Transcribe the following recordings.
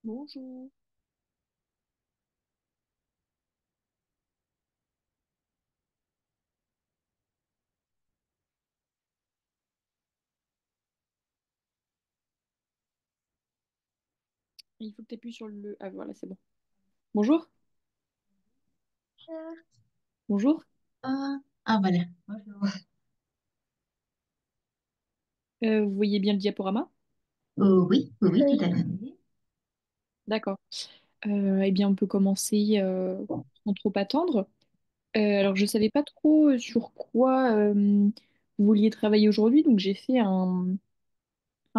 Bonjour. Il faut que tu appuies sur le... Ah voilà, c'est bon. Bonjour. Bonjour. Ah, ah, voilà. Bonjour. Vous voyez bien le diaporama? Oui, oui, oui, tout à fait. D'accord. Eh bien, on peut commencer sans trop attendre. Alors, je ne savais pas trop sur quoi vous vouliez travailler aujourd'hui, donc j'ai fait un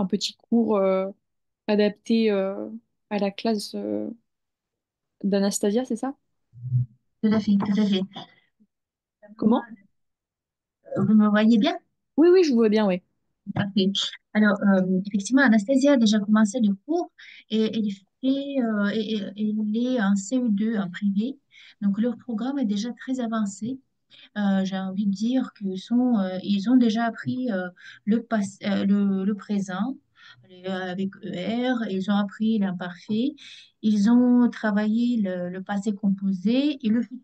petit cours adapté à la classe d'Anastasia, c'est ça? Tout à fait, tout à fait. Comment? Vous me voyez bien? Oui, oui, je vous vois bien, oui. Parfait. Alors, effectivement, Anastasia a déjà commencé le cours et elle est en CE2 en privé. Donc, leur programme est déjà très avancé. J'ai envie de dire ils ont déjà appris le présent avec ER, ils ont appris l'imparfait, ils ont travaillé le passé composé et le futur.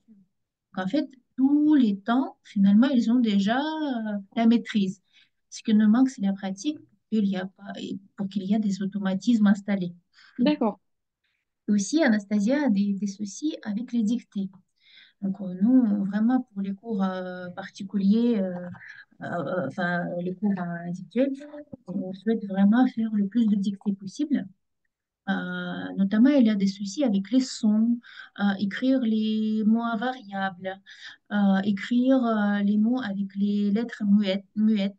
Donc, en fait, tous les temps, finalement, ils ont déjà la maîtrise. Ce qui nous manque, c'est la pratique pour qu'il y ait des automatismes installés. D'accord, Aussi, Anastasia a des soucis avec les dictées. Donc, nous, vraiment, pour les cours particuliers, enfin, les cours individuels, on souhaite vraiment faire le plus de dictées possible. Notamment, il y a des soucis avec les sons, écrire les mots invariables, écrire les mots avec les lettres muettes.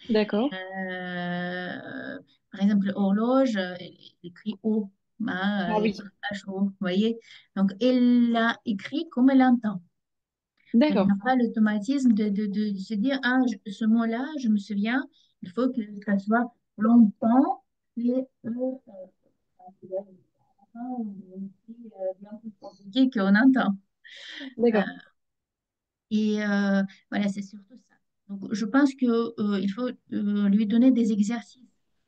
d'accord. Euh, Par exemple, horloge, elle écrit O, hein, Ah et pas oui, H-O, vous voyez? Donc, elle l'a écrit comme elle entend. Elle d'accord, n'a pas l'automatisme de se dire, ah, ce mot-là, je me souviens, il faut que ça soit longtemps et bien plus compliqué qu'on entend. Euh, d'accord, et voilà, c'est surtout ça. Donc, je pense que, il faut lui donner des exercices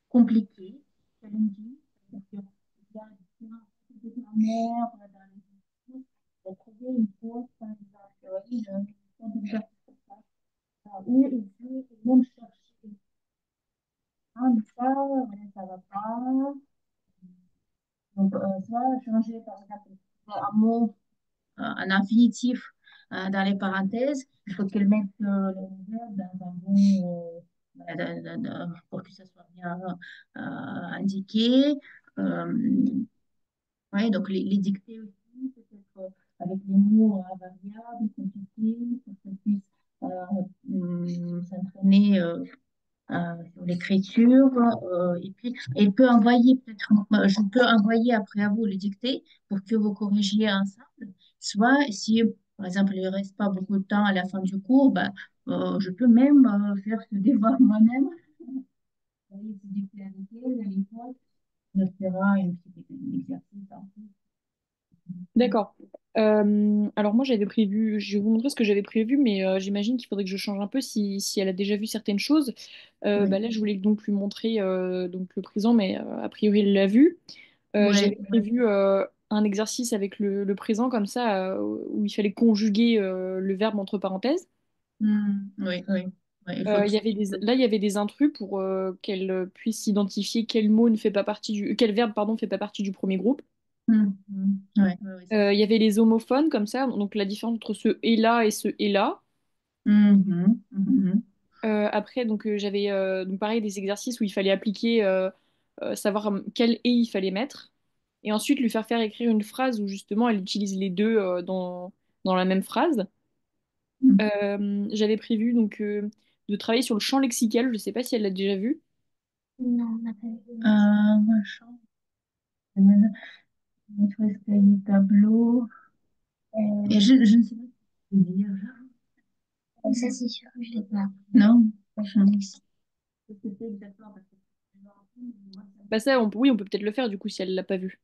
compliqués, challenging, parce que il y a différentes grammaires dans les exercices. Il faut trouver une pause, par exemple, oui, un exercice comme ça, où il peut même chercher, ah, mais ça, voilà, ça va pas. Donc, soit changer, par exemple, un mot, un infinitif dans les parenthèses. Il faut qu'elle mette le verbe dans un bon, voilà, pour que ça soit bien indiqué. Euh, ouais, donc, les dictées aussi, peut-être avec les mots variables, compliqués, pour qu'elle puisse s'entraîner sur l'écriture. Et puis, elle peut envoyer, peut-être, je peux envoyer après à vous le dicté pour que vous corrigiez ensemble. Soit, si, par exemple, il ne reste pas beaucoup de temps à la fin du cours, ben, je peux même faire ce devoir moi-même. Envoyer ce dicté avec elle à l'école. On fera un petit exercice en plus. d'accord. Alors moi j'avais prévu, je vais vous montrer ce que j'avais prévu, mais j'imagine qu'il faudrait que je change un peu si elle a déjà vu certaines choses. Bah Oui, là je voulais donc lui montrer donc le présent, mais a priori elle l'a vu. oui, J'avais prévu un exercice avec le présent comme ça où il fallait conjuguer le verbe entre parenthèses. oui, oui. Oui, il faut que Il y avait là il y avait des intrus pour qu'elle puisse identifier quel mot ne fait pas partie quel verbe pardon fait pas partie du premier groupe. Ouais, ouais, ouais, c'est ça. Il y avait les homophones comme ça, donc la différence entre ce et là et ce et là. Mhm, mhm, Après, donc j'avais donc pareil des exercices où il fallait appliquer, savoir quel et il fallait mettre, et ensuite lui faire écrire une phrase où justement elle utilise les deux dans la même phrase. mhm. J'avais prévu donc de travailler sur le champ lexical, je sais pas si elle l'a déjà vu. Non, on n'a pas vu. Moi, je reste les tableaux. Et je ne sais pas ce que je veux dire. Ça, c'est sûr que je l'ai pas. Non? Qu'est-ce que c'est exactement? Parce que moi, Bah ça, oui, on peut peut-être le faire du coup si elle l'a pas vu.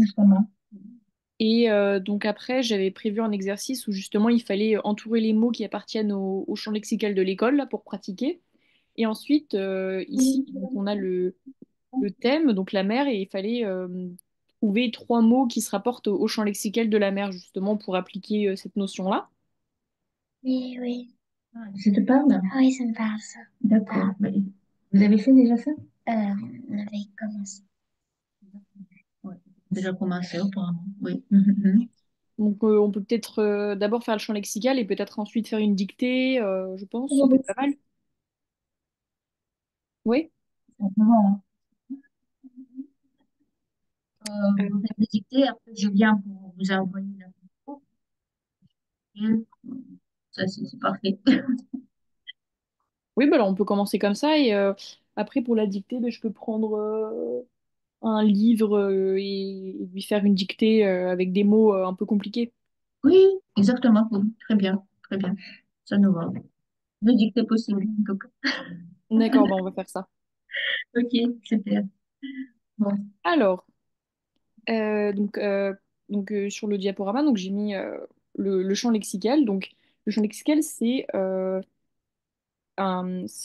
justement. Et donc après, j'avais prévu un exercice où justement il fallait entourer les mots qui appartiennent au champ lexical de l'école là, pour pratiquer. Et ensuite, ici, donc, on a le thème, donc la mer, et il fallait trouver trois mots qui se rapportent au champ lexical de la mer, justement, pour appliquer cette notion-là. Oui, oui. Ah, ça te parle? Ah oui, ça me parle, ça. D'accord. Mais vous avez fait déjà ça? On avait commencé. Ouais. Déjà commencé, apparemment. Oui. Mhm. Donc, on peut peut-être d'abord faire le champ lexical et peut-être ensuite faire une dictée, je pense, ça peut Oui, être pas mal. Oui. simplement. Vous faites des dictées, après je viens pour vous envoyer la photo. Et, ça, c'est parfait. Oui, bah alors on peut commencer comme ça et après pour la dictée, bah, je peux prendre un livre et lui faire une dictée avec des mots un peu compliqués. Oui, exactement. Oui, très bien. Très bien. Ça nous va. Le dictée possible, en tout cas. D'accord, bah on va faire ça. Ok, super. Bon. Alors, donc, sur le diaporama, donc j'ai mis le champ lexical. Donc le champ lexical, ça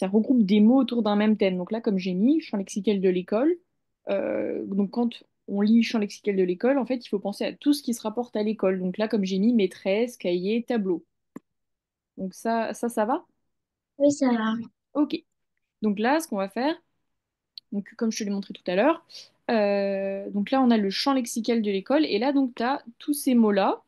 regroupe des mots autour d'un même thème. Donc là, comme j'ai mis champ lexical de l'école, donc quand on lit champ lexical de l'école, en fait, il faut penser à tout ce qui se rapporte à l'école. Donc là, comme j'ai mis maîtresse, cahier, tableau. Donc ça va? Oui, ça va. Ok. Donc là, ce qu'on va faire, donc comme je te l'ai montré tout à l'heure, donc là, on a le champ lexical de l'école, et là, donc, tu as tous ces mots-là.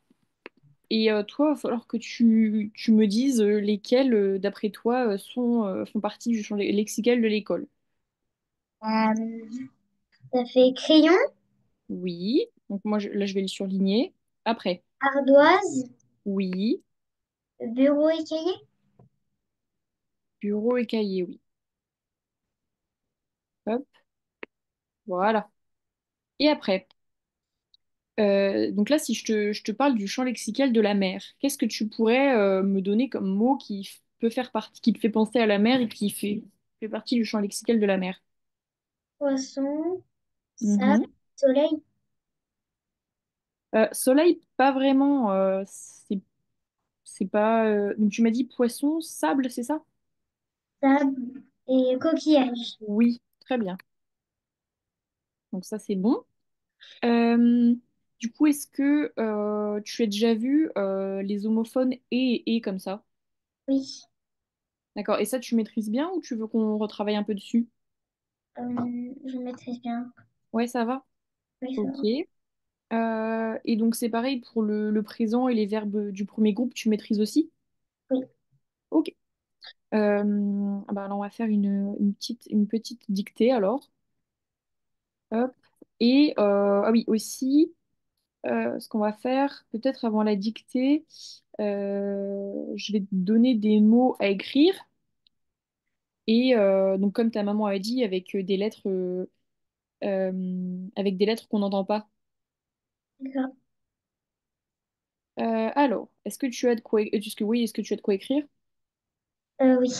Et toi, il va falloir que tu me dises lesquels, d'après toi, font partie du champ lexical de l'école. Ça fait crayon, Oui. Donc moi, là, je vais le surligner. Après, ardoise, oui. bureau et cahier. Bureau et cahier, oui. Hop, voilà. Et après, donc là, si je te parle du champ lexical de la mer, qu'est-ce que tu pourrais me donner comme mot peut faire partie, qui te fait penser à la mer et fait partie du champ lexical de la mer? Poisson, sable, Mhm. soleil, Soleil, pas vraiment. C'est pas. Donc tu m'as dit poisson, sable, c'est ça? sable et coquillage. Oui, très bien. Donc ça, c'est bon. Euh, du coup, est-ce que tu as déjà vu les homophones et comme ça? Oui. D'accord. Et ça, tu maîtrises bien ou tu veux qu'on retravaille un peu dessus? Je maîtrise bien. Ouais, ça va. Oui, ça Ok. va. Et donc c'est pareil pour le présent et les verbes du premier groupe, tu maîtrises aussi? Oui. Ok. Ah bah alors on va faire une petite dictée alors. Hop. Et ah oui, aussi, ce qu'on va faire, peut-être avant la dictée, je vais te donner des mots à écrire. Et donc comme ta maman a dit, avec des lettres qu'on n'entend pas. D'accord. Alors, est-ce que tu as de quoi, oui, est-ce que tu as de quoi écrire? Oui.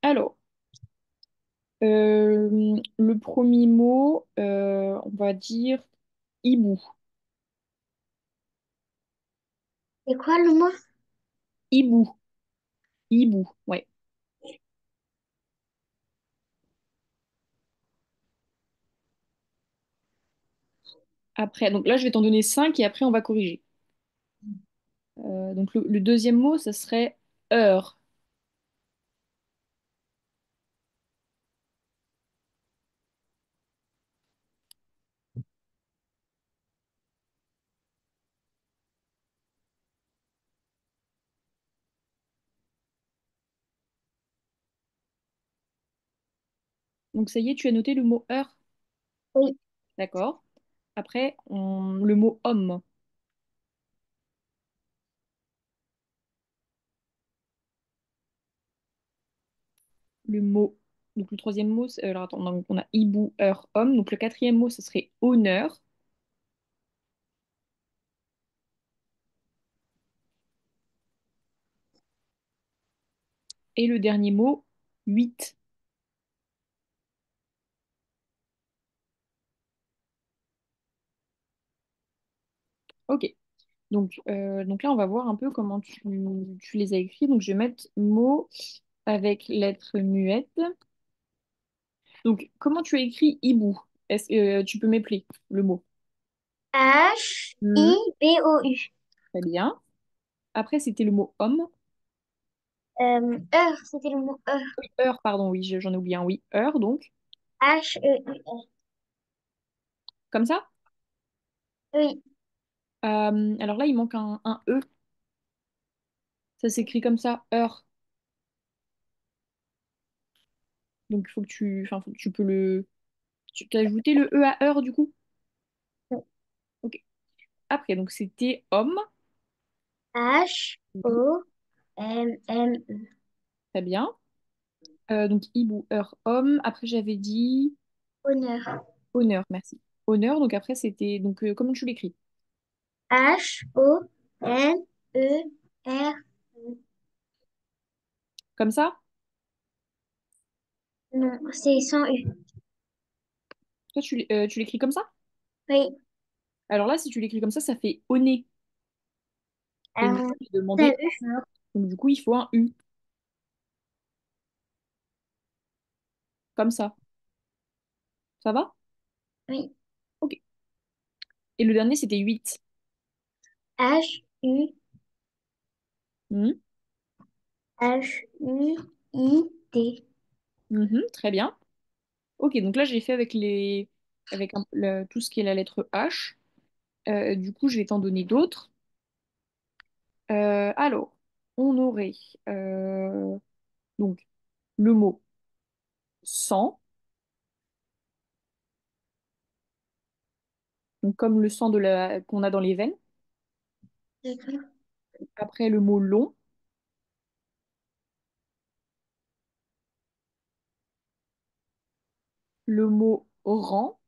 Alors, le premier mot, on va dire hibou. C'est quoi le mot? Hibou. Hibou, ouais. Après, donc là, je vais t'en donner cinq et après, on va corriger. Donc, le deuxième mot, ça serait heure. Donc, ça y est, tu as noté le mot heure. Oui. D'accord. Après, le mot homme. Le mot. Donc, le troisième mot, alors attends, donc, on a hibou, heure, homme. Donc, le quatrième mot, ce serait honneur. Et le dernier mot, huit. Ok. Donc là, on va voir un peu comment tu les as écrits. Donc, je vais mettre mots avec lettres muettes. Donc, comment tu as écrit hibou? Tu peux m'épeler le mot. Hmm, H-I-B-O-U. très bien. Après, c'était le mot homme. Heure, c'était le mot heure. Oui, heure, pardon, oui, j'en ai oublié un. Oui, heure, donc. H-E-U-R. Comme ça. Oui. Alors là, il manque un E. Ça s'écrit comme ça, heure. Donc, il faut que tu, enfin, faut que tu peux le. Tu t'as ajouté le E à heure, du coup? Ok. Après, donc c'était homme. Oui, H-O-M-M-E. très bien. Donc hibou, heure, homme. Après, j'avais dit Honneur. honneur, merci. Honneur, donc après, c'était. Donc, comment tu l'écris? H-O-N-E-R. Comme ça? Non, c'est sans U. Toi, tu l'écris comme ça? Oui. Alors là, si tu l'écris comme ça fait honnête. Et moi, Euh, j'ai T'as demandé U? honneur. Donc, du coup, il faut un U. Comme ça. Ça va? Oui. Ok. Et le dernier, c'était 8. H-U-H-U-I-T. Mhm, très bien. Ok, donc là, j'ai fait avec tout ce qui est la lettre H. Du coup, je vais t'en donner d'autres. Alors, on aurait donc le mot sang, donc comme le sang qu'on a dans les veines. D'accord. Après, le mot long, le mot rang,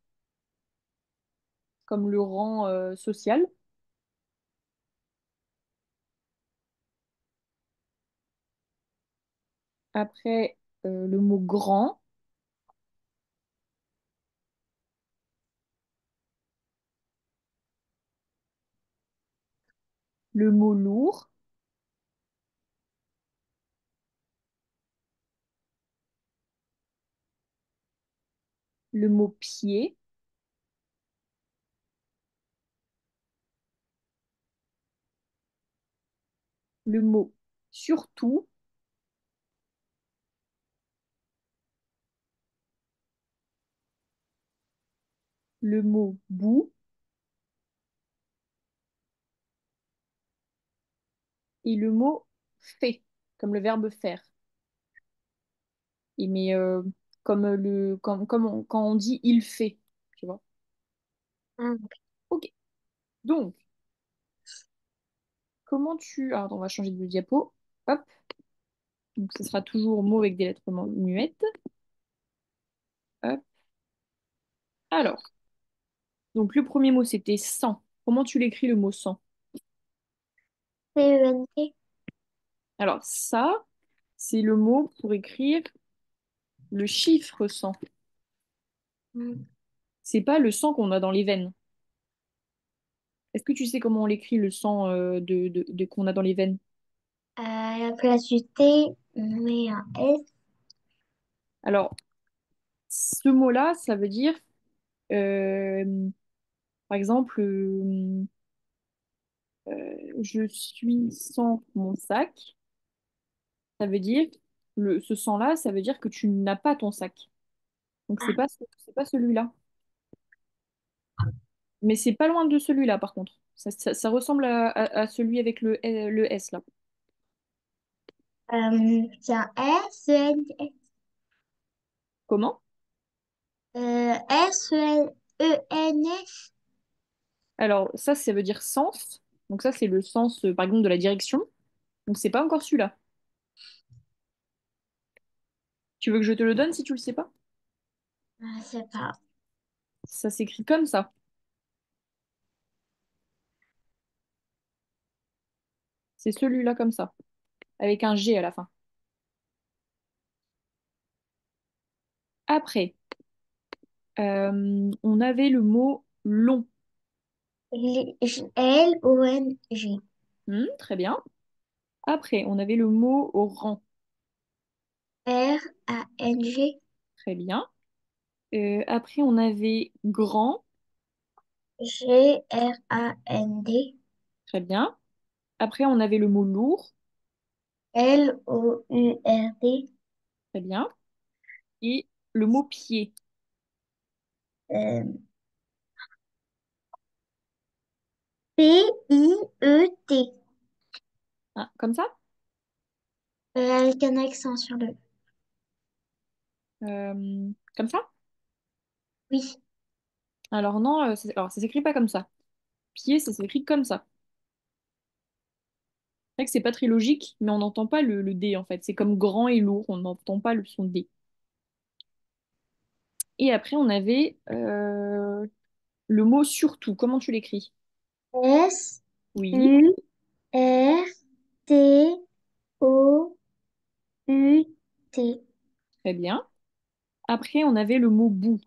comme le rang social. Après, le mot grand, le mot lourd, le mot pied, le mot surtout, le mot bout et le mot fait, comme le verbe faire. Mais quand on dit il fait, tu vois. Ah, Ok. Donc, comment tu... Alors, attends, on va changer de diapo. Hop. Donc, ce sera toujours mot avec des lettres muettes. Hop. Alors, donc le premier mot, c'était cent. Comment tu l'écris le mot cent? C-E-N-T. Alors, ça, c'est le mot pour écrire le chiffre 100. Hmm. C'est pas le sang qu'on a dans les veines. Est-ce que tu sais comment on l'écrit le sang qu'on a dans les veines? À la place du T, on met un S. Alors, ce mot-là, ça veut dire, euh, par exemple, je suis sans mon sac. Ça veut dire, ce sang-là, ça veut dire que tu n'as pas ton sac. Donc, Ah, c'est pas celui-là. Mais c'est pas loin de celui-là, par contre. Ça ressemble à celui avec le S, là. c'est un S-E-N-S. Comment? S-E-N-E-N-S. Alors, ça veut dire sens. Donc, ça, c'est le sens, par exemple, de la direction. Donc, c'est pas encore celui-là. Tu veux que je te le donne si tu le sais pas? Ah, c'est pas. Ça s'écrit comme ça. C'est celui-là comme ça, avec un G à la fin. Après, on avait le mot long. L-O-N-G. Très bien. Après, on avait le mot rang. R-A-N-G. Très bien. Après, on avait grand. Grand. Très bien. Après, on avait le mot lourd. Lourd. Très bien. Et le mot pied. Euh, Piet. Ah, comme ça? Avec un accent sur le. Comme ça? Oui. Alors non, alors ça s'écrit pas comme ça. Pied, ça s'écrit comme ça. C'est vrai que c'est pas très logique, mais on n'entend pas le D en fait. C'est comme grand et lourd, on n'entend pas le son D. Et après, on avait le mot surtout. Comment tu l'écris? S Oui, U R T O U T. très bien. Après, on avait le mot bout.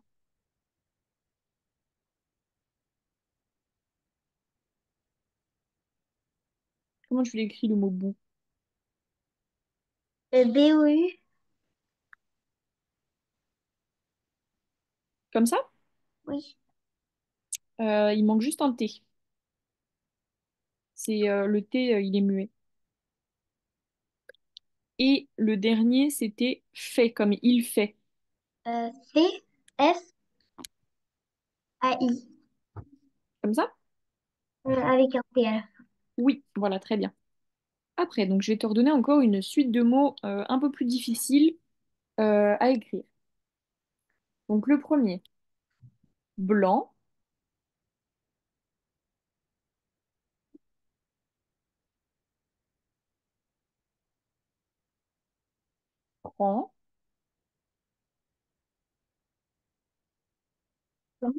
Comment tu l'écris le mot bout? B-O-U. Comme ça? Oui. Il manque juste un T. C'est le T, il est muet. Et le dernier, c'était fait, comme il fait. F-A-I. Comme ça? Avec un P à la fin. Oui, voilà, très bien. Après, donc je vais te redonner encore une suite de mots un peu plus difficiles à écrire. Donc le premier, blanc, franc. Blanc.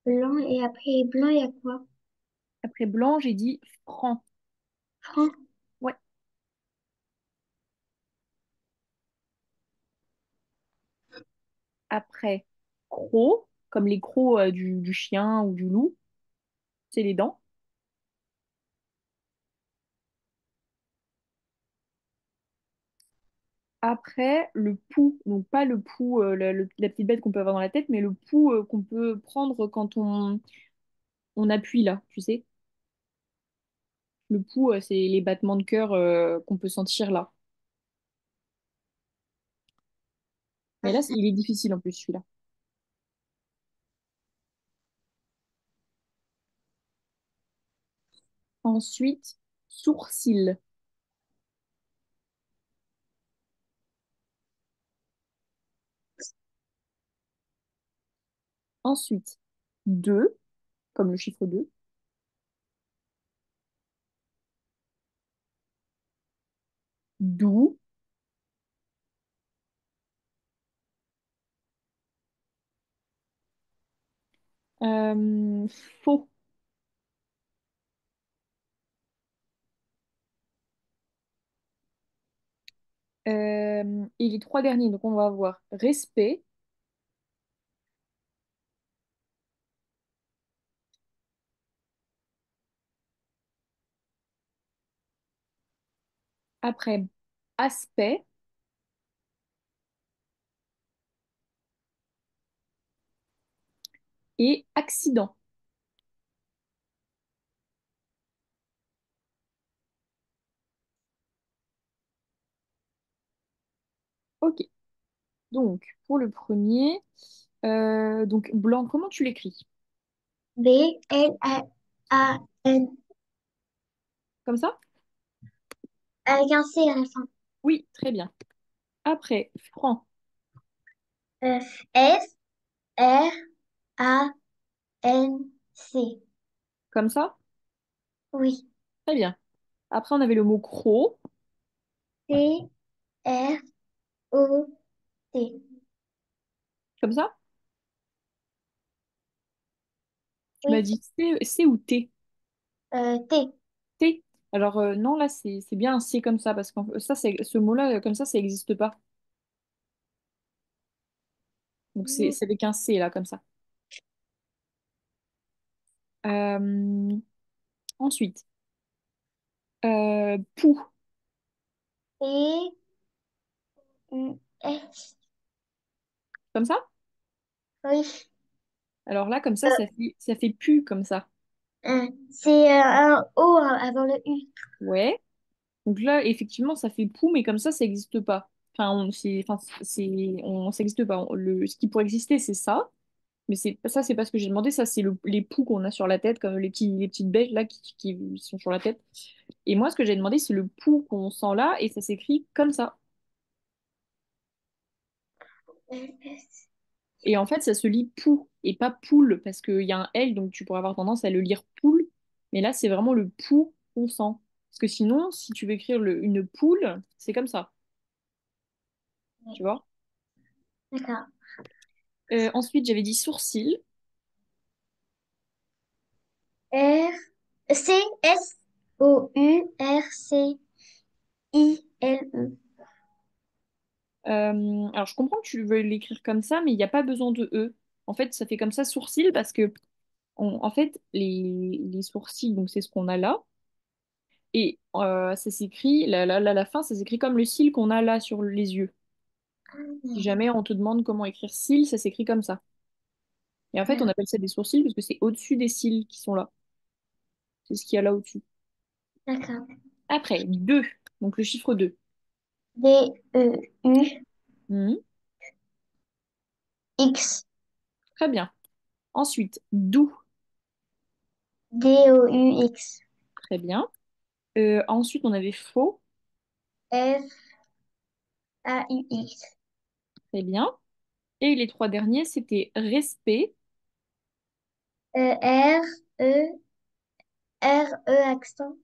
Blanc et après blanc, il y a quoi? Après blanc, j'ai dit franc. Franc. Ouais. Après croc, comme les crocs du chien ou du loup, c'est les dents. Après le pou, donc pas le pou, la petite bête qu'on peut avoir dans la tête, mais le pou qu'on peut prendre quand on appuie là, tu sais. Le pouls, c'est les battements de cœur qu'on peut sentir là. Mais là, il est difficile en plus, celui-là. Ensuite, sourcil. Ensuite, deux, comme le chiffre 2. Doux. Euh, faux. Et les trois derniers, donc on va avoir respect. Après, aspect. Et accident. Ok. Donc, pour le premier, donc blanc, comment tu l'écris? B-L-A-N. Comme ça? Avec un C à la fin. Oui, très bien. Après, franc. F-R-A-N-C. Comme ça? Oui. Très bien. Après, on avait le mot croc. C-R-O-T. Comme ça? Tu m'as Oui. dit C ou T? T. T. Alors non, là, c'est bien un C comme ça, parce que ça, ce mot-là, comme ça n'existe pas. Donc c'est avec un C, là, comme ça. Euh, ensuite, pou. P-U-S. Comme ça? Oui. Alors là, comme ça, Euh, ça fait pu comme ça. c'est un O avant le U. Ouais. Donc là, effectivement, ça fait pou, mais comme ça n'existe pas. Ça n'existe pas. Ce qui pourrait exister, c'est ça. Mais c'est pas ce que j'ai demandé. Ça, c'est les poux qu'on a sur la tête, comme les petites bêches là qui sont sur la tête. Et moi, ce que j'ai demandé, c'est le pou qu'on sent là, et ça s'écrit comme ça. Et en fait, ça se lit pou et pas poule, parce qu'il y a un L, donc tu pourrais avoir tendance à le lire poule. Mais là, c'est vraiment le pou qu'on sent. Parce que sinon, si tu veux écrire une poule, c'est comme ça, tu vois. D'accord. Ensuite, j'avais dit sourcil. R C S O U R C I L E. Alors, je comprends que tu veux l'écrire comme ça, mais il n'y a pas besoin de E. En fait, ça fait comme ça sourcil parce que, en fait, les sourcils, donc c'est ce qu'on a là. Et ça s'écrit, la fin, ça s'écrit comme le cil qu'on a là sur les yeux. Si jamais on te demande comment écrire cils, ça s'écrit comme ça. Et en fait, on appelle ça des sourcils parce que c'est au-dessus des cils qui sont là. C'est ce qu'il y a là au-dessus. D'accord. Après, 2, donc le chiffre 2. D E U X Très bien. Ensuite, doux. D O U X Très bien. Ensuite, on avait faux. F A U X Très bien. Et les trois derniers, c'était respect. R E R E accent.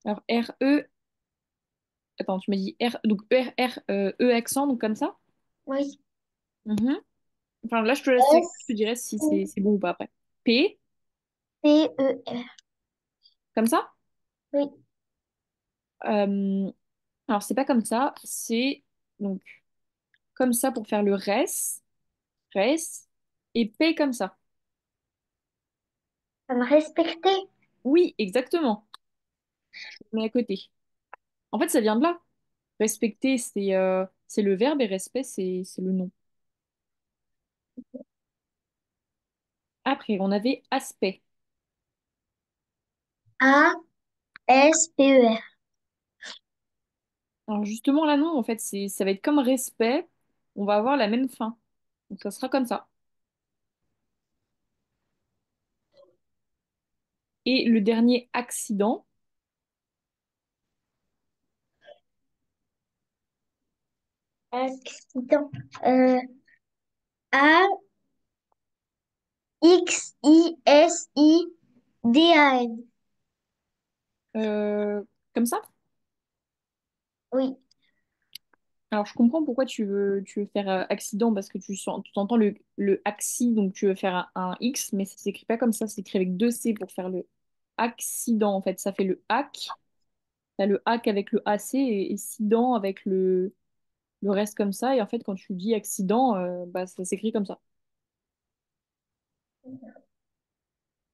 Alors, R-E. Attends, tu m'as dit R. Donc, E accent, donc comme ça. Oui. Mhm. Enfin, là, je te laisse, S je te dirai si I c'est bon ou pas après. P, P E R. comme ça. Oui. Euh, alors, c'est pas comme ça. C'est donc comme ça pour faire le res, et P comme ça. Ça m'a respecté. Oui, exactement. Je le mets à côté. En fait, ça vient de là. Respecter, c'est le verbe et respect, c'est le nom. Après, on avait aspect. A S P E R. Alors justement, là, non, en fait, ça va être comme respect. On va avoir la même fin. Donc, ça sera comme ça. Et le dernier, accident. Accident. A X I S I D A N. euh, comme ça. Oui. Alors, je comprends pourquoi tu veux faire accident, parce que tu entends le axi, donc tu veux faire un X, mais ça s'écrit pas comme ça, c'est écrit avec deux C pour faire le accident. En fait, ça fait le hack. T'as le hack avec le AC et cident avec le reste comme ça. Et en fait, quand tu dis accident, bah, ça s'écrit comme ça.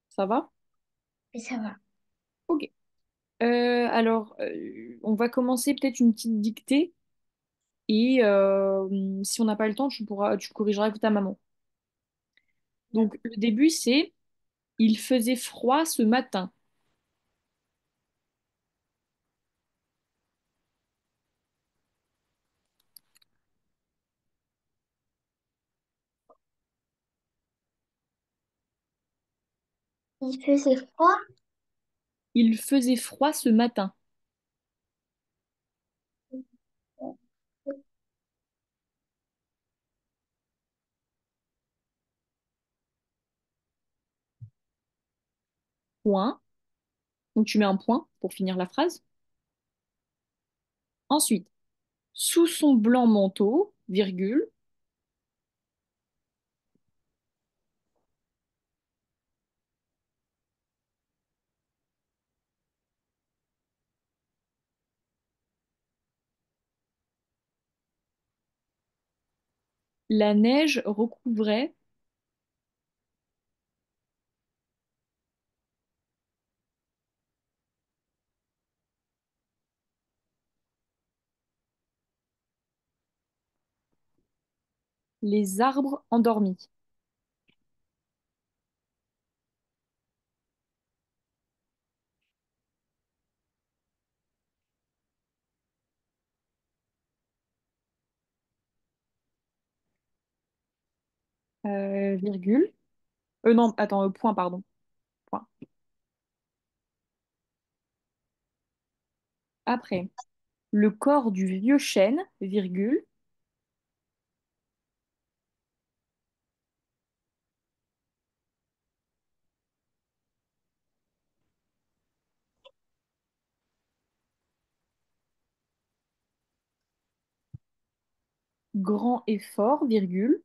Ça va? Et ça va. Ok. Alors, on va commencer peut-être une petite dictée. Et si on n'a pas le temps, tu corrigeras avec ta maman. Donc, le début, c'est il faisait froid ce matin. Il faisait froid. Il faisait froid ce matin. Point. Donc, tu mets un point pour finir la phrase. Ensuite, sous son blanc manteau, virgule, la neige recouvrait les arbres endormis. Virgule. Non, attends, point, pardon. Point. Après, le corps du vieux chêne, virgule, grand et fort, virgule,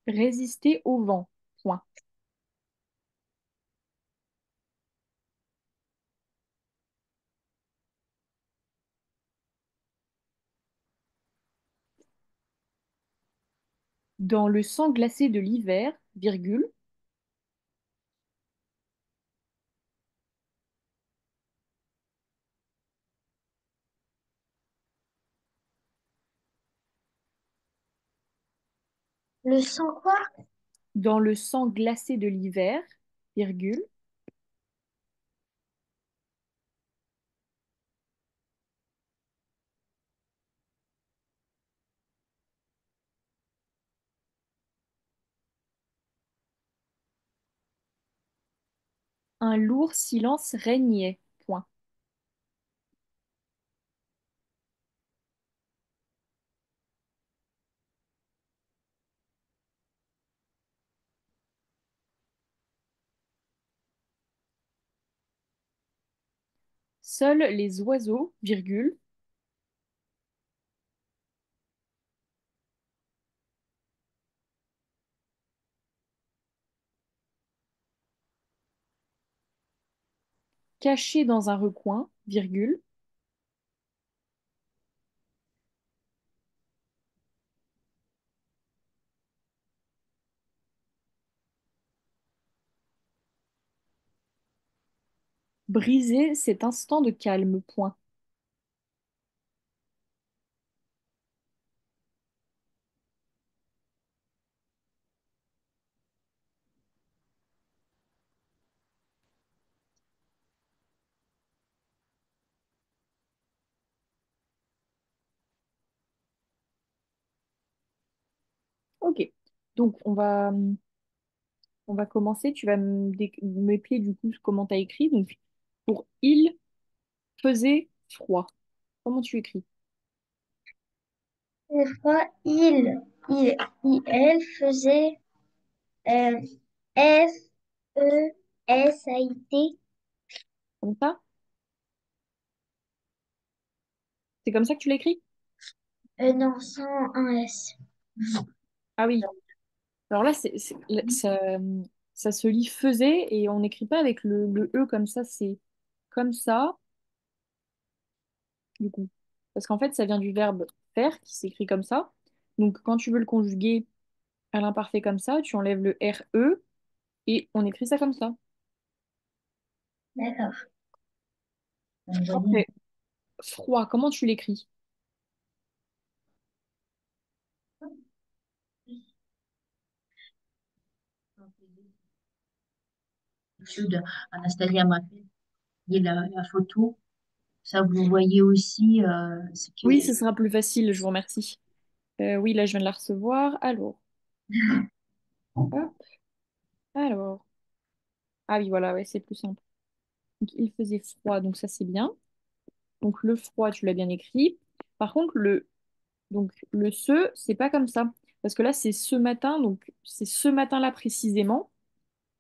résister au vent, point. Dans le sang glacé de l'hiver, virgule, Le sang quoi? dans le sang glacé de l'hiver, virgule, un lourd silence régnait, point. Seuls les oiseaux, virgule, cachés dans un recoin, virgule, brisaient cet instant de calme, point. Ok. Donc, on va commencer. Tu vas m'épeler du coup comment tu as écrit. Donc, pour il faisait froid. Comment tu écris? Des fois, elle faisait euh, F-E-S-A-I-T. Comme ça? C'est comme ça que tu l'écris? Non, sans un S. Ah oui. Alors là, ça se lit faisait et on n'écrit pas avec le E comme ça. C'est comme ça, du coup. Parce qu'en fait, ça vient du verbe faire qui s'écrit comme ça. Donc, quand tu veux le conjuguer à l'imparfait comme ça, tu enlèves le RE et on écrit ça comme ça. D'accord. On va dire Après, froid, comment tu l'écris? Sud, Anastasia m'a fait la photo. Ça, vous voyez aussi ce Oui, que... ce sera plus facile, je vous remercie. Oui, là, je viens de la recevoir. Hop, alors. Ah oui, voilà, ouais, c'est plus simple. Donc, il faisait froid, donc ça, c'est bien. Donc, le froid, tu l'as bien écrit. Par contre, le ce, c'est pas comme ça. Parce que là, c'est ce matin, donc c'est ce matin-là précisément.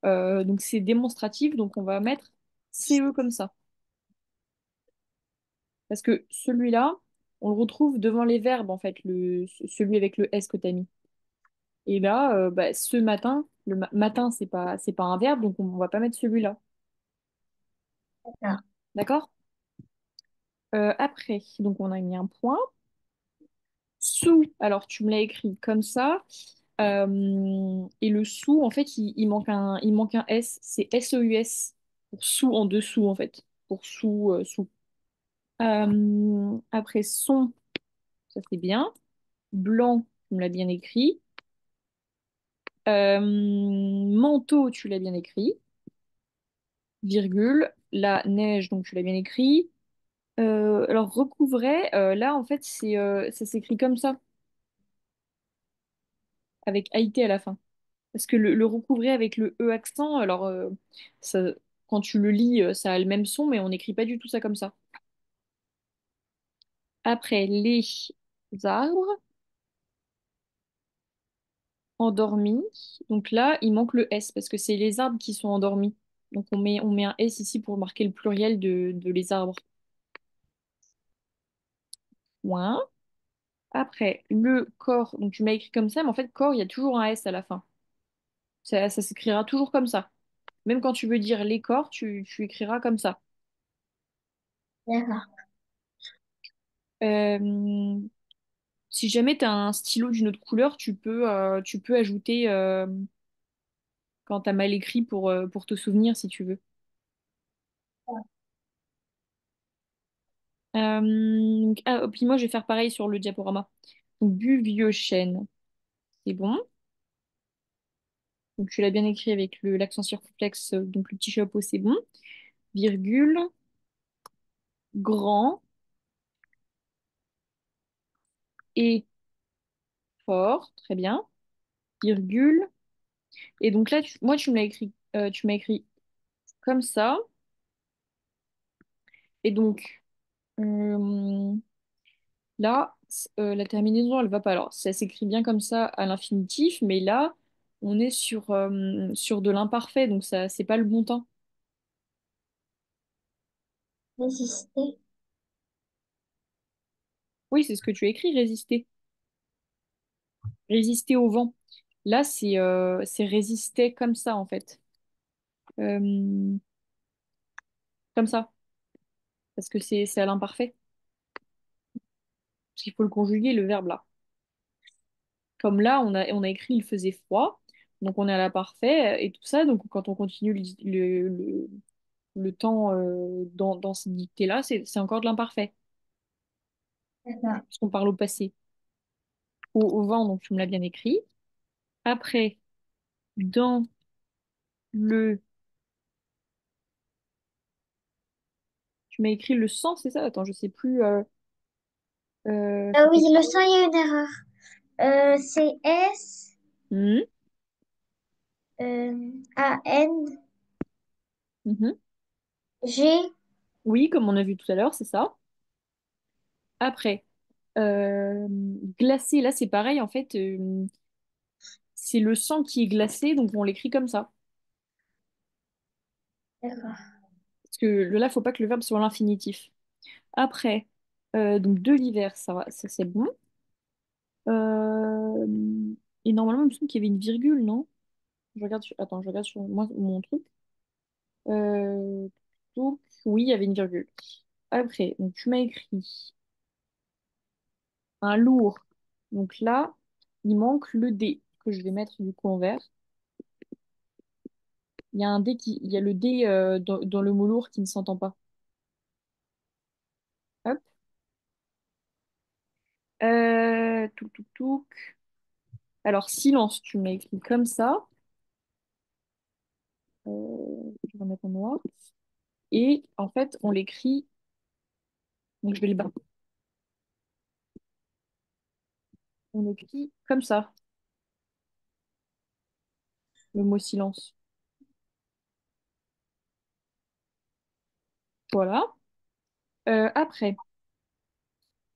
Donc, c'est démonstratif, donc on va mettre CE comme ça. Parce que celui-là, on le retrouve devant les verbes, en fait, celui avec le S que tu as mis. Et là, bah, ce matin, matin, c'est pas un verbe, donc on va pas mettre celui-là. Ah, D'accord? Après, donc on a mis un point. Sous, alors tu me l'as écrit comme ça. Et le sous, en fait, il manque un S. C'est S-E-U-S. Pour sous en dessous, en fait. Pour sous, sous. Après, son, ça c'est bien. Blanc, tu me l'as bien écrit. Manteau, tu l'as bien écrit. Virgule. La neige, donc tu l'as bien écrit. Alors recouvrait, là en fait ça s'écrit comme ça, avec AIT à la fin. Parce que le recouvrer avec le E accent, alors ça, quand tu le lis, ça a le même son, mais on n'écrit pas du tout ça comme ça. Après, les arbres endormis. Donc là, il manque le S parce que c'est les arbres qui sont endormis. Donc on met un S ici pour marquer le pluriel de les arbres. Point. Après, le corps. Donc tu m'as écrit comme ça, mais en fait, corps, il y a toujours un S à la fin. Ça s'écrira toujours comme ça. Même quand tu veux dire les corps, tu écriras comme ça. D'accord. Euh, Si jamais tu as un stylo d'une autre couleur, tu peux ajouter quand tu as mal écrit pour te souvenir si tu veux. Puis moi, je vais faire pareil sur le diaporama. Donc, du vieux chêne, c'est bon. Donc, tu l'as bien écrit avec l'accent circonflexe, donc le petit chapeau, c'est bon. Virgule, grand et fort, très bien. Virgule. Et donc là, moi, tu m'as écrit comme ça. Et donc, euh, là, la terminaison, elle va pas. Alors, ça s'écrit bien comme ça à l'infinitif, mais là, on est sur de l'imparfait, donc ça, c'est pas le bon temps. Résister. Oui, c'est ce que tu as écrit, résister. Résister au vent. Là, c'est résister comme ça, en fait. Euh, Comme ça, parce que c'est à l'imparfait. Parce qu'il faut le conjuguer, le verbe là. Comme là, on a écrit il faisait froid, donc on est à l'imparfait et tout ça. Donc quand on continue le temps dans ces dictées-là, c'est encore de l'imparfait, D'accord. parce qu'on parle au passé. Au vent, donc tu me l'as bien écrit. Après, dans le... Tu m'as écrit le sang, c'est ça? Attends, je sais plus. Ah oui, C'était le quoi? sang, il y a une erreur. C'est S Mhm, A-N-G. mhm. Oui, comme on a vu tout à l'heure, c'est ça. Après, glacé, là c'est pareil, en fait, c'est le sang qui est glacé, donc on l'écrit comme ça. D'accord. Parce que là, faut pas que le verbe soit à l'infinitif. Après, donc de l'hiver, ça c'est bon. Euh, et normalement, il me semble qu'il y avait une virgule, non? Attends, je regarde sur moi, mon truc. Euh, donc, oui, il y avait une virgule. Après, donc tu m'as écrit un lourd. Donc là, il manque le D, que je vais mettre du coup en vert. Il y a le D dans le mot lourd qui ne s'entend pas. Hop. Touc. Alors, silence, tu m'as écrit comme ça. Je vais remettre en noir. Et en fait, on l'écrit. Donc, je vais le bas. On l'écrit comme ça, le mot silence. Voilà. Après,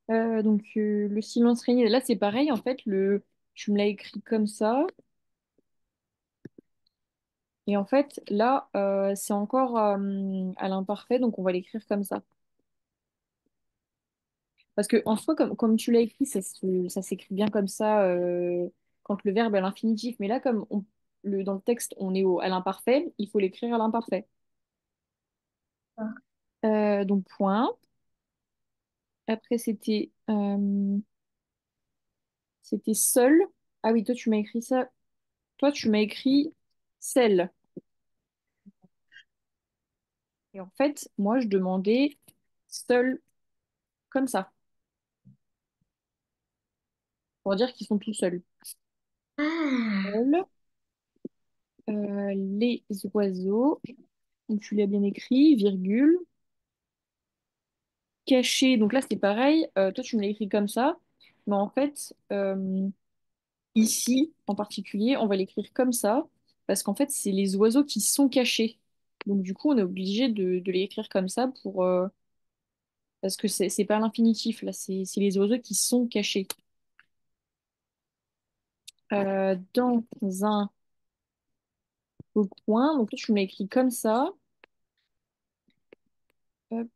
donc le silence régné. Là, c'est pareil. En fait, tu me l'as écrit comme ça. Et en fait, là, c'est encore à l'imparfait. Donc, on va l'écrire comme ça. Parce que en soi, comme tu l'as écrit, ça s'écrit bien comme ça quand le verbe est à l'infinitif. Mais là, comme dans le texte, on est à l'imparfait, il faut l'écrire à l'imparfait. Donc, point. Après, c'était seul. Ah oui, toi, tu m'as écrit ça. Toi, tu m'as écrit celle. Et en fait, moi, je demandais seul comme ça, pour dire qu'ils sont tout seuls. Ah, Seul. Les oiseaux. Donc, tu l'as bien écrit, virgule. Caché. Donc là, c'est pareil. Toi, tu me l'as écrit comme ça. Mais en fait, ici, en particulier, on va l'écrire comme ça. Parce qu'en fait, c'est les oiseaux qui sont cachés. Donc, du coup, on est obligé de l'écrire comme ça parce que c'est pas l'infinitif. Là, c'est les oiseaux qui sont cachés. Dans un recoin. Donc là, tu me l'as écrit comme ça. Hop.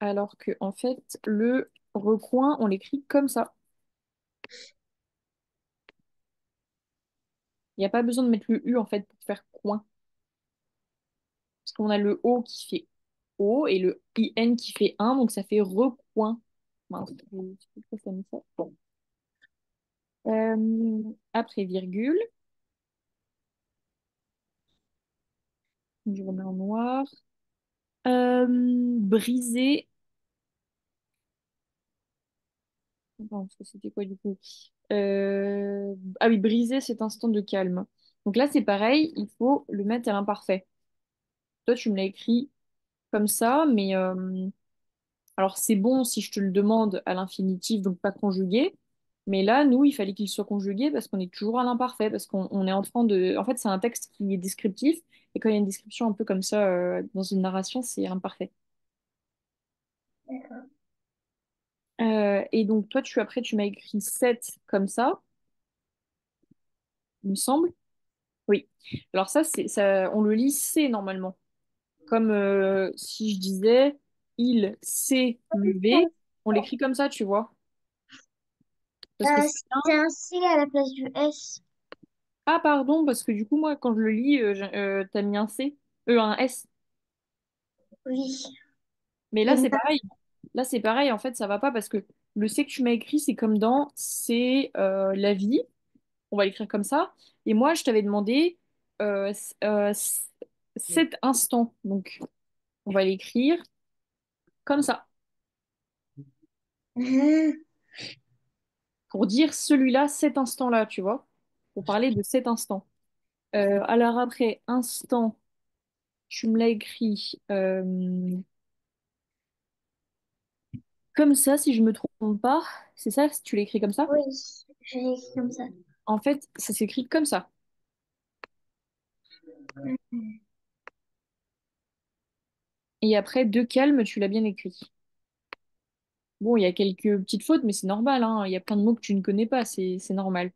Alors que, en fait, le recoin, on l'écrit comme ça. Il n'y a pas besoin de mettre le U, en fait, pour faire coin. Parce qu'on a le O qui fait O et le IN qui fait un, donc ça fait recoin. Mince, je sais pas pourquoi ça met ça. Bon. Après virgule, je remets en noir. Briser. Attends, ça, c'était quoi du coup? Ah oui, briser cet instant de calme. Donc là, c'est pareil, il faut le mettre à l'imparfait. Toi, tu me l'as écrit comme ça, mais alors c'est bon si je te le demande à l'infinitif, donc pas conjugué. Mais là, nous, il fallait qu'il soit conjugué parce qu'on est toujours à l'imparfait, parce qu'on est en train de... En fait, c'est un texte qui est descriptif, et quand il y a une description un peu comme ça dans une narration, c'est imparfait. D'accord. Et donc, toi, après, tu m'as écrit 7 comme ça, il me semble. Oui. Alors ça, ça, on le lit C normalement. Comme si je disais, il s'est levé, on l'écrit comme ça, tu vois. Parce que c'est bien. C'est un C à la place du S. Ah, pardon, parce que du coup, moi, quand je le lis, t'as mis un C, un S. Oui. Mais là, Et c'est moi, pareil. Là, c'est pareil, en fait, ça va pas parce que le C que tu m'as écrit, c'est comme dans c'est la vie. On va l'écrire comme ça. Et moi, je t'avais demandé cet instant. Donc, on va l'écrire comme ça. Mhm. Pour dire celui-là, cet instant-là, tu vois. Pour parler de cet instant. Alors après, instant, tu me l'as écrit comme ça, si je me trompe pas. C'est ça, si tu l'écris comme ça? Oui, je l'ai écrit comme ça. En fait, ça s'écrit comme ça. Mhm. Et après, de calme, tu l'as bien écrit. Bon, il y a quelques petites fautes, mais c'est normal, hein. Il y a plein de mots que tu ne connais pas, c'est normal.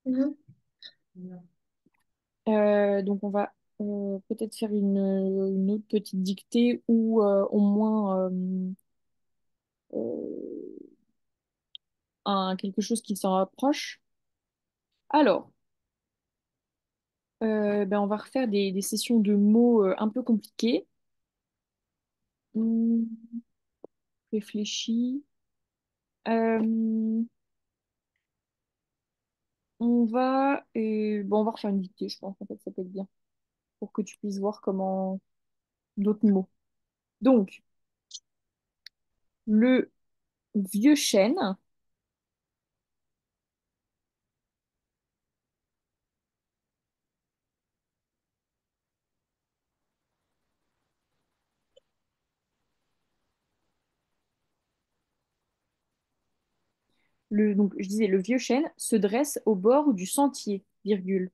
Mhm. Donc, on va peut-être faire une autre petite dictée ou au moins euh, quelque chose qui s'en rapproche. Alors, ben, on va refaire des sessions de mots un peu compliquées. Hmm, réfléchis. Euh, bon, on va refaire une dictée, je pense. En fait, ça peut être bien pour que tu puisses voir comment d'autres mots. Donc, le vieux chêne. Donc, je disais, le vieux chêne se dresse au bord du sentier, virgule.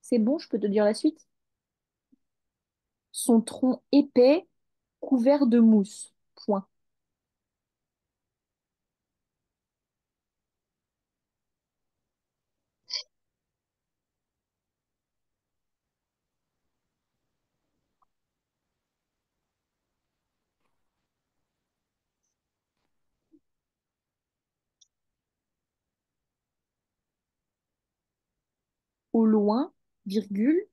C'est bon, je peux te dire la suite? Son tronc épais, couvert de mousse. Point. Au loin, virgule,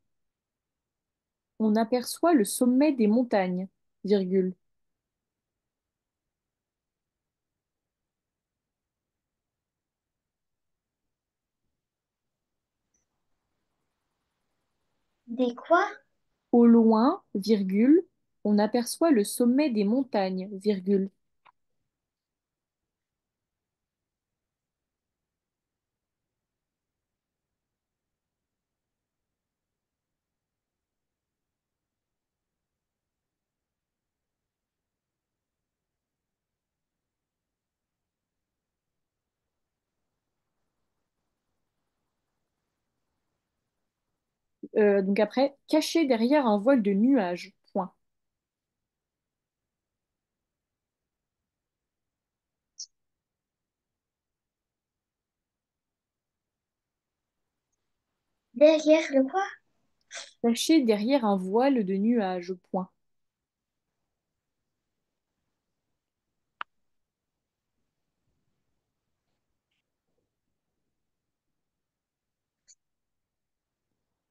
on aperçoit le sommet des montagnes, virgule. Des quoi? Au loin, virgule, on aperçoit le sommet des montagnes, virgule. Donc après, caché derrière un voile de nuages, point. Derrière le quoi? Caché derrière un voile de nuages, point.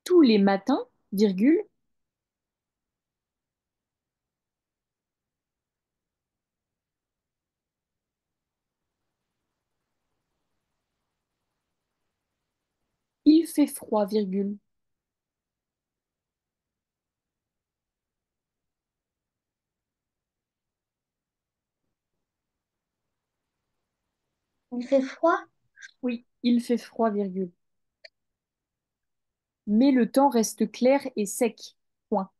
Tous les matins, virgule, il fait froid, virgule. Il fait froid? Oui, il fait froid, virgule. Mais le temps reste clair et sec, point.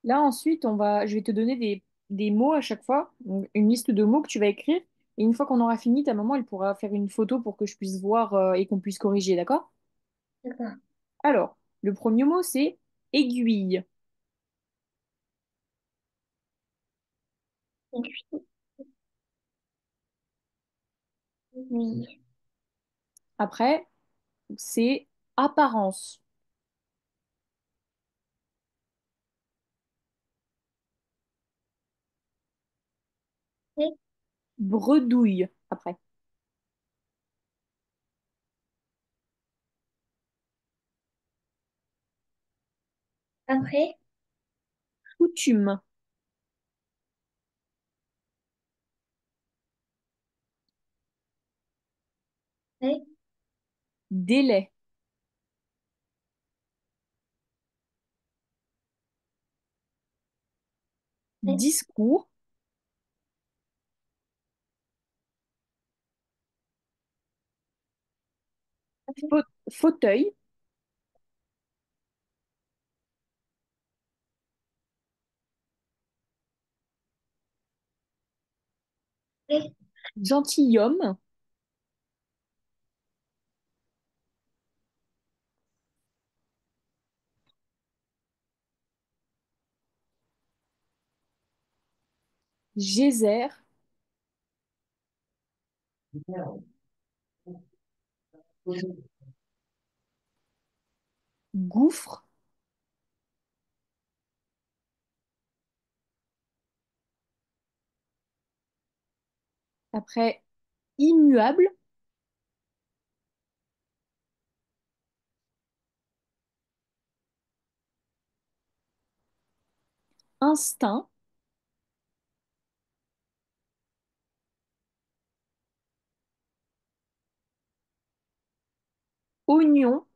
Là, ensuite, je vais te donner des mots à chaque fois, donc une liste de mots que tu vas écrire. Et une fois qu'on aura fini, ta maman, elle pourra faire une photo pour que je puisse voir et qu'on puisse corriger, d'accord? D'accord. Alors, le premier mot, c'est aiguille. Oui. Après, c'est apparence. Et Bredouille, après. après? Coutume. Et Délai. et Discours. Fauteuil. et Gentilhomme. Geyser. Gouffre. Après, immuable. Instinct. Oignon.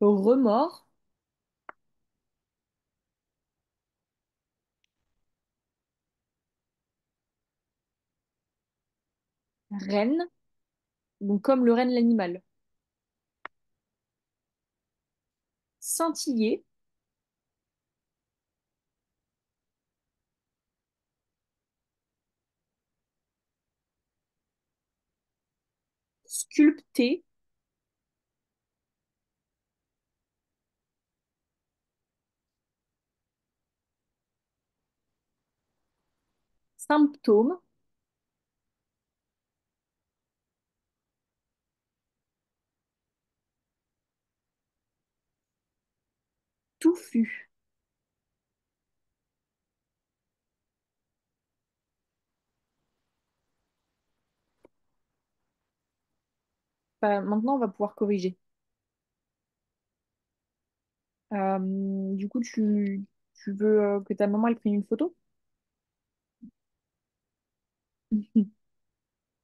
Remords. Renne. Donc comme le renne, l'animal. Scintiller. Sculpter. Symptôme. Touffu. Bah, maintenant, on va pouvoir corriger. Du coup, tu veux que ta maman elle prenne une photo?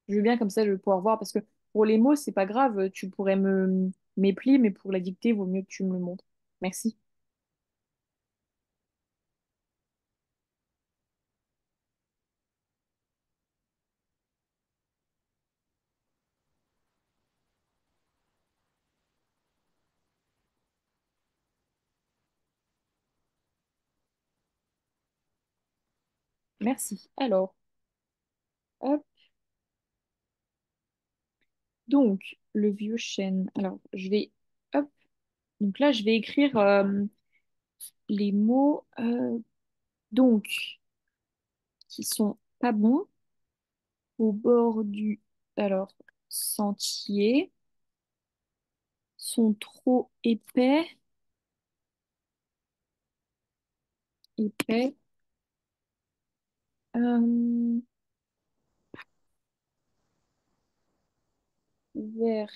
Je veux bien, comme ça, je vais pouvoir voir. Parce que pour les mots, c'est pas grave. Tu pourrais me m'épeler, mais pour la dictée, vaut mieux que tu me le montres. Merci. Merci. Alors, hop. Donc, le vieux chêne. Alors, je vais. Hop. Donc là, je vais écrire les mots donc qui sont pas bons au bord du alors sentier, sont trop épais, épais, euh, vert,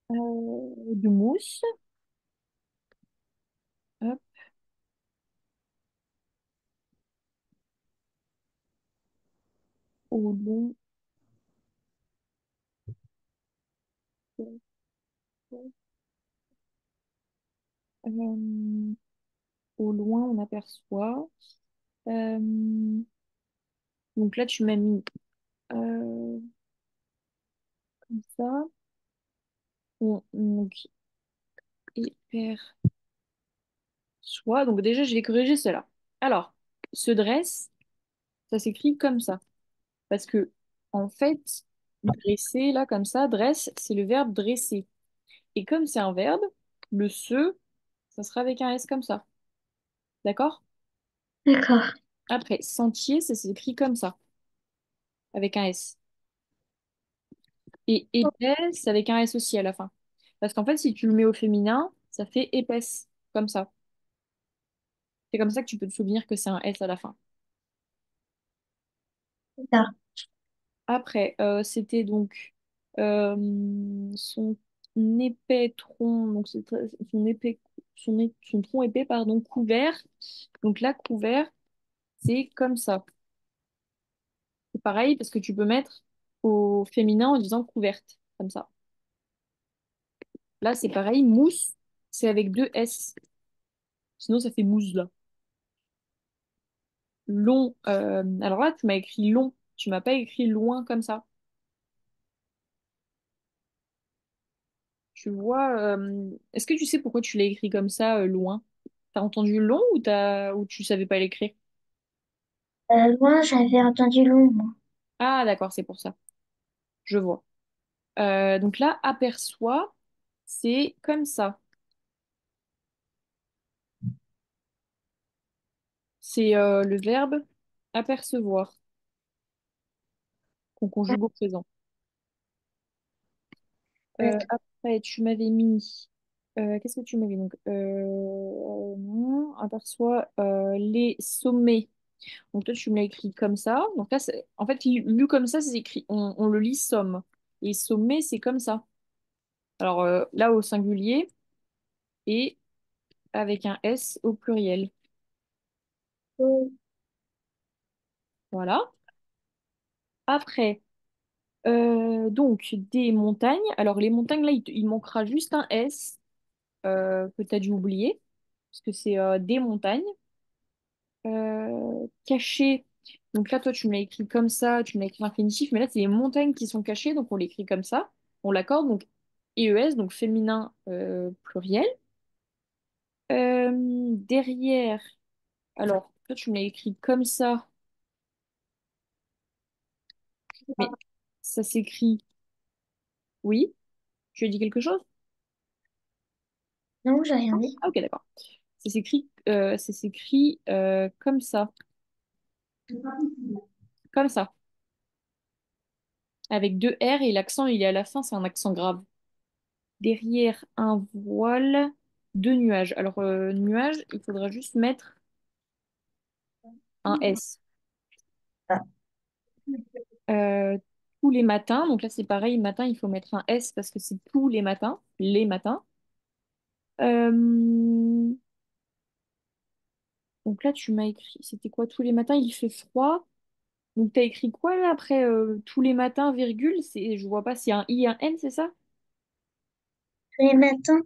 de mousse, hop, au long, euh, au loin on aperçoit. Euh, donc là tu m'as mis comme ça, donc hyper soit. Donc déjà je vais corriger cela. Alors, se dresse, ça s'écrit comme ça. Parce que, en fait, dresser, là, comme ça, dresse, c'est le verbe dresser. Et comme c'est un verbe, le se, ça sera avec un S comme ça. D'accord? D'accord. Après, sentier, ça s'écrit comme ça, avec un S. Et épaisse, avec un S aussi à la fin. Parce qu'en fait, si tu le mets au féminin, ça fait épaisse, comme ça. C'est comme ça que tu peux te souvenir que c'est un S à la fin. D'accord. Après, c'était donc son épais tronc, donc son épais, son tronc épais, pardon, couvert. Donc là, couvert, c'est comme ça. C'est pareil parce que tu peux mettre au féminin en disant couverte, comme ça. Là, c'est pareil, mousse, c'est avec deux S. Sinon, ça fait mousse là. Long, alors là, tu m'as écrit long, tu m'as pas écrit loin comme ça. Tu vois, est-ce que tu sais pourquoi tu l'as écrit comme ça, loin? T'as entendu long ou tu savais pas l'écrire? Loin, j'avais entendu long, moi. Ah, d'accord, c'est pour ça. Je vois. Donc là, aperçoit, c'est comme ça. C'est le verbe apercevoir qu'on conjugue au présent. Après, tu m'avais mis. Qu'est-ce que tu m'avais donc? Non, aperçoit les sommets. Donc toi, tu me l'as écrit comme ça. Donc là, en fait, lu comme ça, c'est écrit. On le lit somme. Et sommet, c'est comme ça. Alors là, au singulier et avec un S au pluriel. Voilà. Après, donc des montagnes. Alors les montagnes, là, il manquera juste un S que tu as dû oublier. Parce que c'est des montagnes. Cachées. Donc là, toi, tu me l'as écrit comme ça. Tu me l'as écrit infinitif. Mais là, c'est les montagnes qui sont cachées. Donc on l'écrit comme ça. On l'accorde. Donc ES, donc féminin pluriel. Derrière. Alors, toi, tu me l'as écrit comme ça. Mais ça s'écrit. Oui. Tu as dit quelque chose? Non, j'ai rien dit. Ah, ok, d'accord. Ça s'écrit comme ça. Comme ça. Avec deux R et l'accent, il est à la fin, c'est un accent grave. Derrière un voile, deux nuages. Alors, nuages, il faudra juste mettre un S. Ah, Euh, tous les matins, donc là c'est pareil, matin il faut mettre un S parce que c'est tous les matins, les matins. Euh, donc là tu m'as écrit, c'était quoi tous les matins, il fait froid. Donc t'as écrit quoi là après tous les matins, virgule, je vois pas s'il y a un I et un N, c'est ça? tous les matins.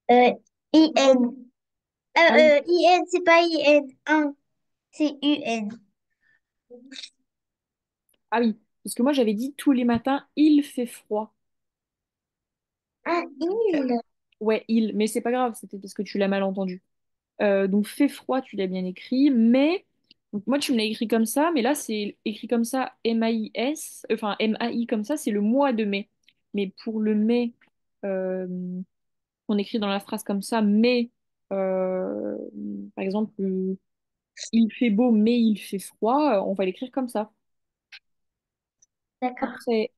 IN. Ah oui. IN, c'est pas IN. 1, c'est UN. Ah oui, parce que moi j'avais dit tous les matins il fait froid. Ah, Euh, il. Ouais, il, mais c'est pas grave, c'était parce que tu l'as mal entendu. Donc fait froid, tu l'as bien écrit, mais donc moi tu me l'as écrit comme ça, mais là c'est écrit comme ça M-A-I-S, enfin M-A-I comme ça, c'est le mois de mai. Mais pour le mai, euh, on écrit dans la phrase comme ça, mais euh, par exemple, il fait beau, mais il fait froid, on va l'écrire comme ça. D'accord. Après,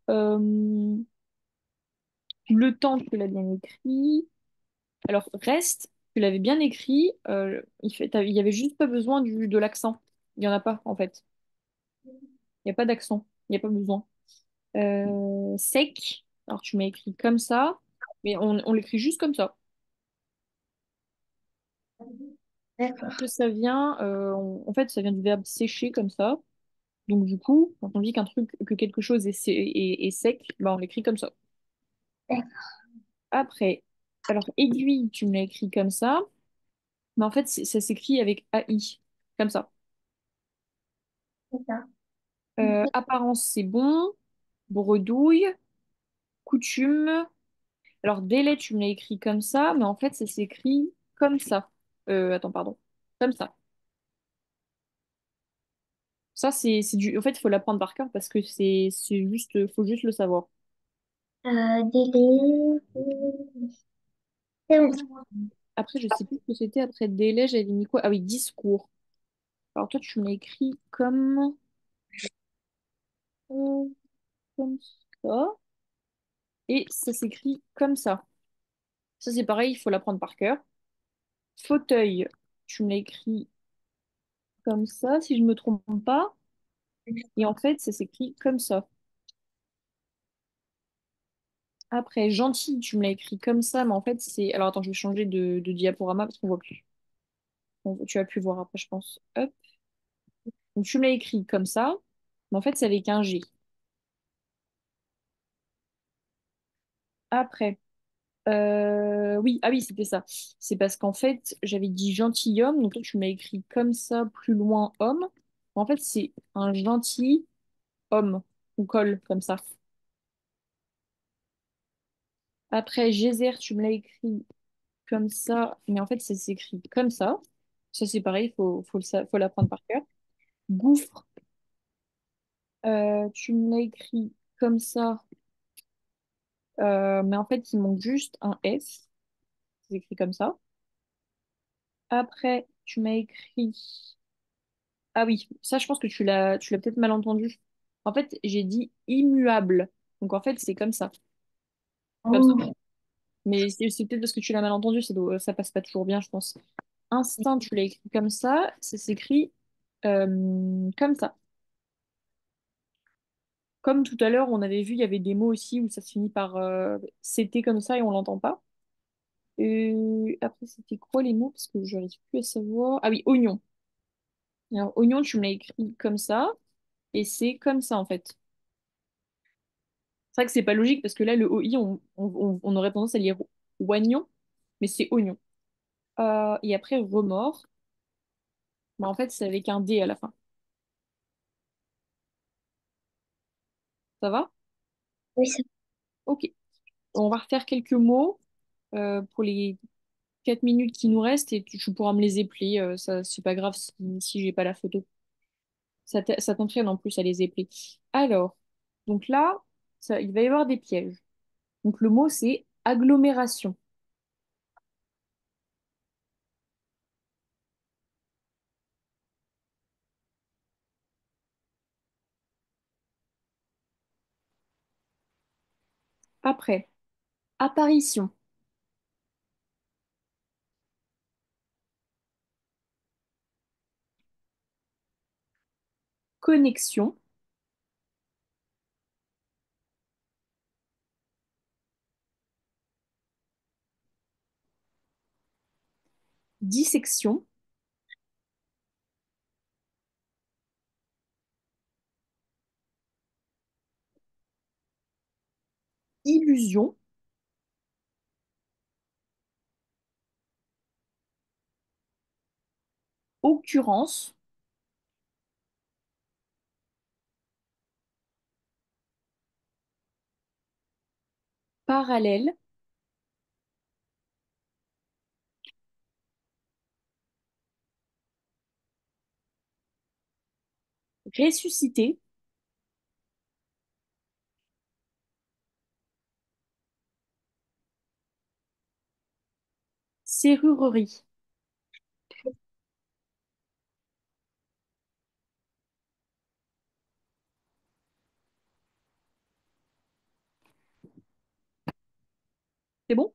le temps, tu l'as bien écrit. Alors, reste, tu l'avais bien écrit, il y avait juste pas besoin de l'accent. Il y en a pas, en fait. Il n'y a pas d'accent, il n'y a pas besoin. Sec, alors tu m'as écrit comme ça, mais on l'écrit juste comme ça. D'accord. Que ça vient, en fait, ça vient du verbe sécher comme ça. Donc du coup, quand on dit que quelque chose est sec, bah, on l'écrit comme ça. Après, alors aiguille, tu me l'as écrit comme ça, mais en fait, ça s'écrit avec AI, comme ça. D'accord. Apparence, c'est bon. Bredouille, coutume. Alors, délai, tu me l'as écrit comme ça, mais en fait, ça s'écrit comme ça. Attends, pardon. Comme ça. Ça, c'est du. En fait, il faut l'apprendre par cœur parce que c'est juste, faut juste le savoir. Délai. C'est bon. Après, je sais plus ce que c'était. Après délai, j'avais mis quoi? Ah oui, discours. Alors, toi, tu me l'as écrit euh, comme ça. Et ça s'écrit comme ça. Ça, c'est pareil, il faut l'apprendre par cœur. Fauteuil, tu me l'as écrit comme ça, si je me trompe pas. Et en fait, ça s'écrit comme ça. Après, gentil, tu me l'as écrit comme ça, mais en fait, c'est. Alors, attends, je vais changer de diaporama parce qu'on voit plus. Tu as pu voir après, je pense. Hop. Donc, tu me l'as écrit comme ça, mais en fait, c'est avec un G. Après, oui, ah oui, c'était ça. C'est parce qu'en fait, j'avais dit gentilhomme, donc là, tu m'as écrit comme ça, plus loin, homme. En fait, c'est un gentil homme, ou colle, comme ça. Après, geyser, tu me l'as écrit comme ça, mais en fait, ça s'écrit comme ça. Ça, c'est pareil, faut l'apprendre par cœur. Gouffre, tu me l'as écrit comme ça, mais en fait, il manque juste un S. C'est écrit comme ça. Après, tu m'as écrit. Ah oui, ça, je pense que tu l'as peut-être mal entendu. En fait, j'ai dit immuable. Donc, en fait, c'est comme ça. Comme ça. Oh, Mais c'est peut-être parce que tu l'as mal entendu, ça passe pas toujours bien, je pense. Instinct, tu l'as écrit comme ça s'écrit comme ça. Comme tout à l'heure, on avait vu, il y avait des mots aussi où ça se finit par c'était comme ça et on l'entend pas. Après, c'était quoi les mots? Parce que je n'arrive plus à savoir. Ah oui, oignon. Alors, oignon, tu me l'as écrit comme ça et c'est comme ça en fait. C'est vrai que c'est pas logique parce que là, le OI, on aurait tendance à lire oignon, mais c'est oignon. Et après, remords, bah, en fait, c'est avec un D à la fin. Ça va? oui, c'est Ok. On va refaire quelques mots pour les 4 minutes qui nous restent et tu pourras me les épeler. Ça, c'est pas grave si j'ai pas la photo. Ça t'entraîne en plus à les épeler. Alors, donc là, il va y avoir des pièges. Donc le mot, c'est agglomération. Après, apparition. connexion, dissection, illusion, occurrence, parallèle, ressuscité, serrurerie. C'est bon?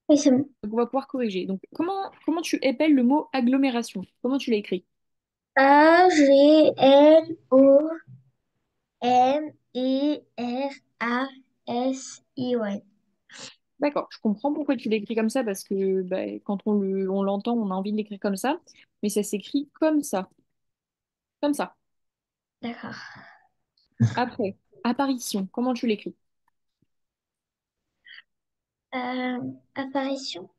Oui, c'est bon. Donc on va pouvoir corriger. Donc comment tu épelles le mot agglomération? Comment tu l'as écrit? Aglomération. D'accord, je comprends pourquoi tu l'écris comme ça, parce que bah, quand on l'entend, on a envie de l'écrire comme ça, mais ça s'écrit comme ça, comme ça. D'accord. Après, apparition, comment tu l'écris? Apparition.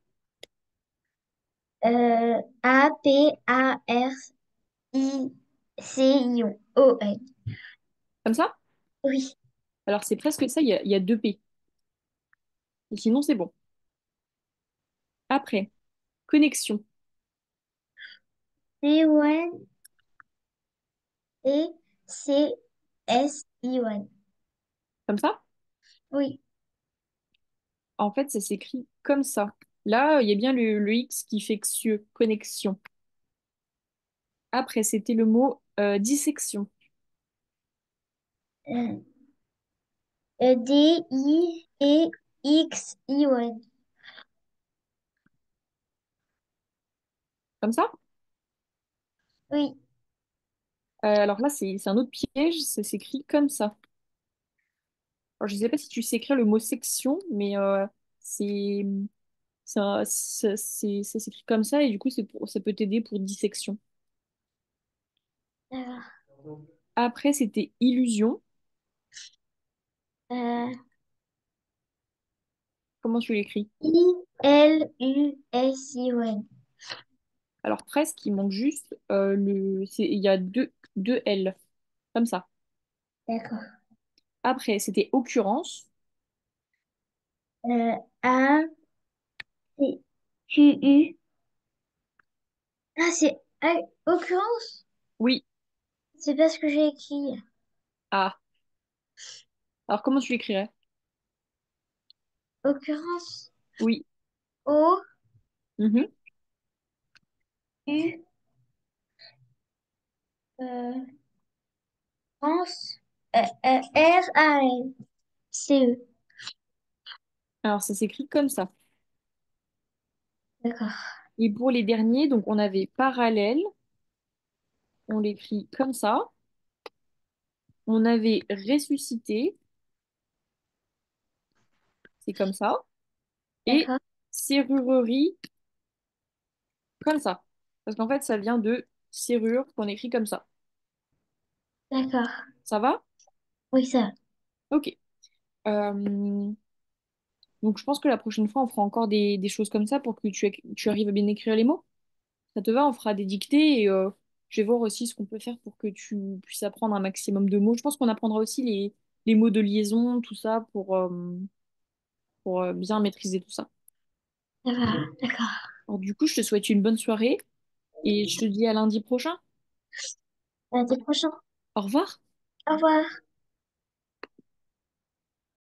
Aparition. Comme ça? Oui. Alors c'est presque ça, il y a deux P. Et sinon, c'est bon. Après, connexion, C-O-N et C-S-I-O-N. comme ça? Oui. En fait, ça s'écrit comme ça. Là, il y a bien le X qui fait xieux, connexion. Après, c'était le mot dissection. Euh, D-I-E-X-I-O-N. Comme ça? Oui. Alors là, c'est un autre piège, ça s'écrit comme ça. Alors, je ne sais pas si tu sais écrire le mot section, mais c'est ça s'écrit comme ça et du coup, ça peut t'aider pour dissection. D'accord. Après, c'était illusion. Euh, Comment tu l'écris? I-L-U-S-I-O-N. Alors, presque, il manque juste il y a deux L, comme ça. D'accord. Après, c'était occurrence. Euh, A-C-Q-U. Ah, c'est occurrence. Oui. C'est pas ce que j'ai écrit. Ah. Alors, comment tu l'écrirais? Occurrence. Oui. O-U. Mhm. Euh, France. R-A-N-C-E. Alors, ça s'écrit comme ça. D'accord. Et pour les derniers, donc, on avait parallèle. On l'écrit comme ça. On avait ressuscité. C'est comme ça. Et D'accord. serrurerie, comme ça. Parce qu'en fait, ça vient de serrure qu'on écrit comme ça. D'accord. Ça va? Oui, ça. Ok. Euh, donc, je pense que la prochaine fois, on fera encore des choses comme ça pour que tu arrives à bien écrire les mots. Ça te va? On fera des dictées et je vais voir aussi ce qu'on peut faire pour que tu puisses apprendre un maximum de mots. Je pense qu'on apprendra aussi les mots de liaison, tout ça, pour bien maîtriser tout ça. Ça va. D'accord. Alors, du coup, je te souhaite une bonne soirée et je te dis à lundi prochain. À tes prochain. Au revoir. Au revoir.